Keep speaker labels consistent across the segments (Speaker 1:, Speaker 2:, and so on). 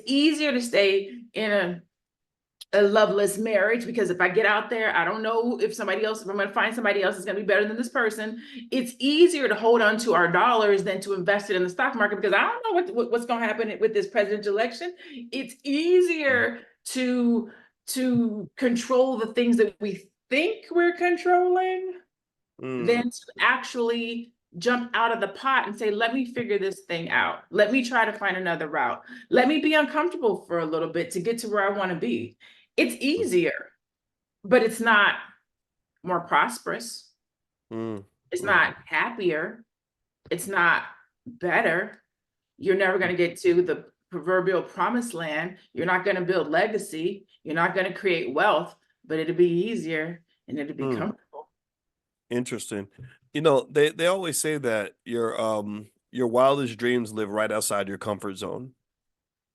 Speaker 1: easier to stay in a loveless marriage, because if I get out there, I don't know if I'm going to find somebody else is going to be better than this person. It's easier to hold on to our dollars than to invest it in the stock market, because I don't know what's going to happen with this presidential election. It's easier to control the things that we think we're controlling than to actually jump out of the pot and say, let me figure this thing out. Let me try to find another route. Let me be uncomfortable for a little bit to get to where I want to be. It's easier, but it's not more prosperous. It's not happier. It's not better. You're never going to get to the proverbial promised land. You're not going to build legacy. You're not going to create wealth, but it'll be easier and it'll be comfortable.
Speaker 2: Interesting. You know, they always say that your wildest dreams live right outside your comfort zone.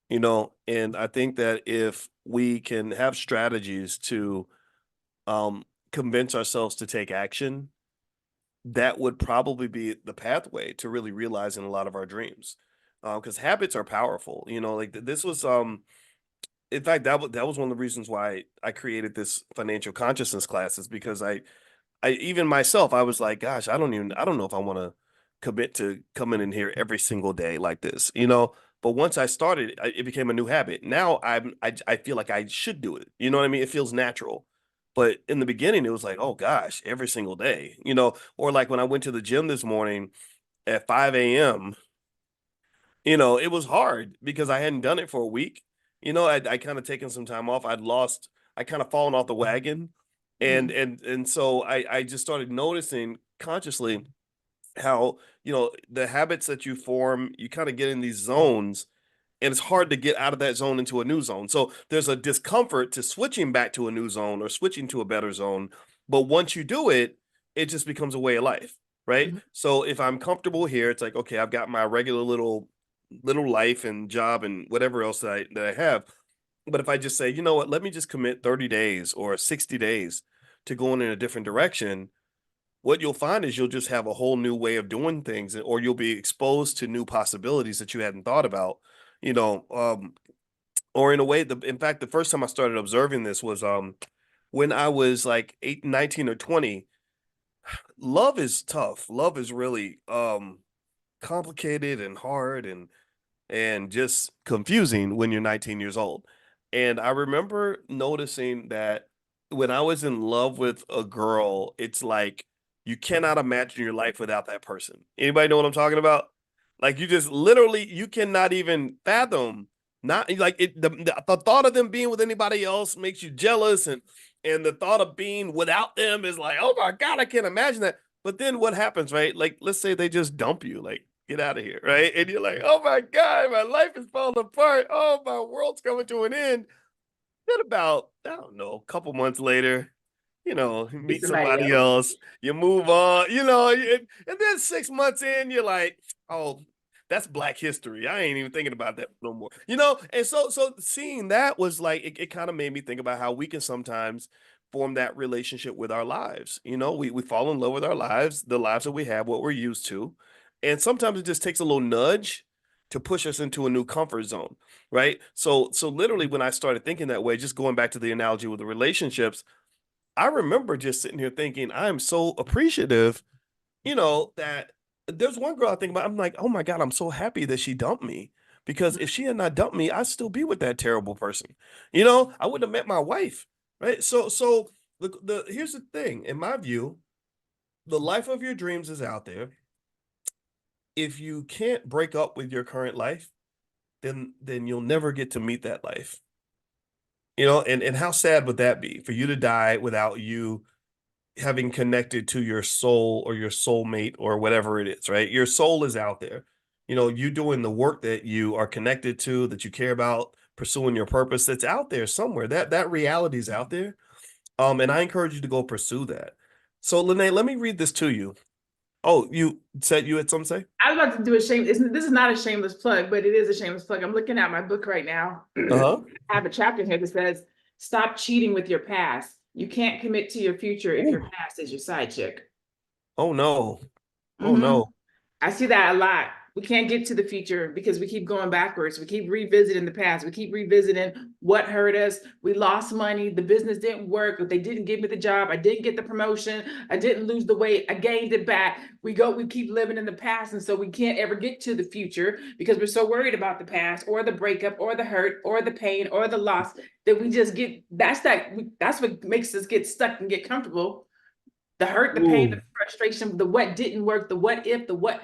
Speaker 2: You know, and I think that if we can have strategies to convince ourselves to take action, that would probably be the pathway to really realizing a lot of our dreams. Because habits are powerful. You know, like this was in fact that was one of the reasons why I created this financial consciousness classes, because I even myself, I was like, gosh, I don't know if I want to commit to coming in here every single day like this, you know. But once I started, it became a new habit. Now I feel like I should do it. You know what I mean? It feels natural. But in the beginning, it was like, oh gosh, every single day, you know. Or like when I went to the gym this morning at 5 a.m., you know, it was hard because I hadn't done it for a week. You know, I kind of taken some time off. I kind of fallen off the wagon, and so I just started noticing consciously how, you know, the habits that you form, you kind of get in these zones, and it's hard to get out of that zone into a new zone. So there's a discomfort to switching back to a new zone or switching to a better zone. But once you do it, it just becomes a way of life, right? So if I'm comfortable here, it's like, okay, I've got my regular little life and job and whatever else that I have. But if I just say, you know what, let me just commit 30 days or 60 days to going in a different direction, what you'll find is you'll just have a whole new way of doing things, or you'll be exposed to new possibilities that you hadn't thought about, you know. Or in a way, in fact, the first time I started observing this was when I was like 19 or 20. Love is tough. Love is really complicated and hard and just confusing when you're 19 years old. And I remember noticing that when I was in love with a girl, it's like you cannot imagine your life without that person. Anybody know what I'm talking about? Like you just literally you cannot even fathom, not like it the thought of them being with anybody else makes you jealous, and the thought of being without them is like, oh my God, I can't imagine that. But then what happens, right? Like let's say they just dump you, like get out of here, right? And you're like, oh my God, my life is falling apart. Oh, my world's coming to an end. Then about, I don't know, a couple months later, you know, you
Speaker 1: Be
Speaker 2: meet
Speaker 1: somebody
Speaker 2: somebody
Speaker 1: else.
Speaker 2: else, you move on, you know, and then 6 months in, you're like, oh, that's Black history. I ain't even thinking about that no more, you know? And so seeing that was like, it kind of made me think about how we can sometimes form that relationship with our lives. You know, we fall in love with our lives, the lives that we have, what we're used to. And sometimes it just takes a little nudge to push us into a new comfort zone, right? So literally when I started thinking that way, just going back to the analogy with the relationships, I remember just sitting here thinking, I am so appreciative, you know, that there's one girl I think about, I'm like, oh my God, I'm so happy that she dumped me. Because if she had not dumped me, I'd still be with that terrible person. You know, I wouldn't have met my wife. Right. So the here's the thing, in my view, the life of your dreams is out there. If you can't break up with your current life, then you'll never get to meet that life. You know, and how sad would that be for you to die without you having connected to your soul or your soulmate or whatever it is, right? Your soul is out there. You know, you doing the work that you are connected to, that you care about, pursuing your purpose, that's out there somewhere. That reality is out there. And I encourage you to go pursue that. So, Lene, let me read this to you. Oh, you said you had something to say?
Speaker 1: I was about to do this is not a shameless plug, but it is a shameless plug. I'm looking at my book right now. I
Speaker 2: Uh-huh.
Speaker 1: have a chapter here that says, stop cheating with your past. You can't commit to your future if your
Speaker 2: Ooh.
Speaker 1: past is your side chick.
Speaker 2: Oh no. Oh
Speaker 1: hmm
Speaker 2: no.
Speaker 1: I see that a lot. we can't get to the future because we keep going backwards. We keep revisiting the past. We keep revisiting what hurt us. We lost money. The business didn't work. They didn't give me the job. I didn't get the promotion. I didn't lose the weight. I gained it back. We keep living in the past. And so we can't ever get to the future because we're so worried about the past or the breakup or the hurt or the pain or the loss that we just get, that's what makes us get stuck and get comfortable. The hurt, the pain, the frustration, the what didn't work, the what if, the what.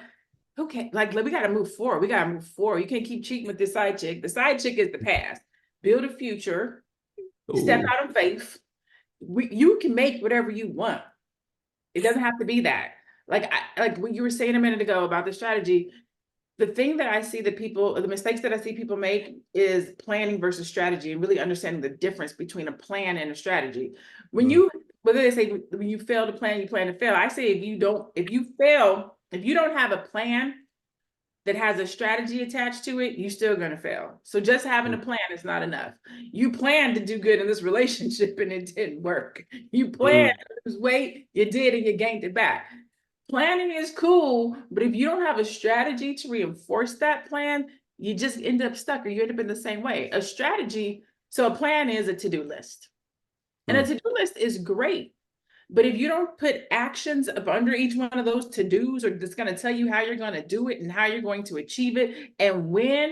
Speaker 1: Okay, like we got to move forward. We got to move forward. You can't keep cheating with this side chick. The side chick is the past. Build a future. Step out of faith. You can make whatever you want. It doesn't have to be that. Like what you were saying a minute ago about the strategy. The thing that I see the mistakes that I see people make is planning versus strategy, and really understanding the difference between a plan and a strategy. Whether they say when you fail to plan, you plan to fail. I say if you don't have a plan that has a strategy attached to it, you're still going to fail. So just having a plan is not enough. You planned to do good in this relationship and it didn't work. You planned to lose weight, you did, and you gained it back. Planning is cool, but if you don't have a strategy to reinforce that plan, you just end up stuck or you end up in the same way. So a plan is a to-do list. And a to-do list is great. But if you don't put actions up under each one of those to-dos, or that's going to tell you how you're going to do it and how you're going to achieve it and when,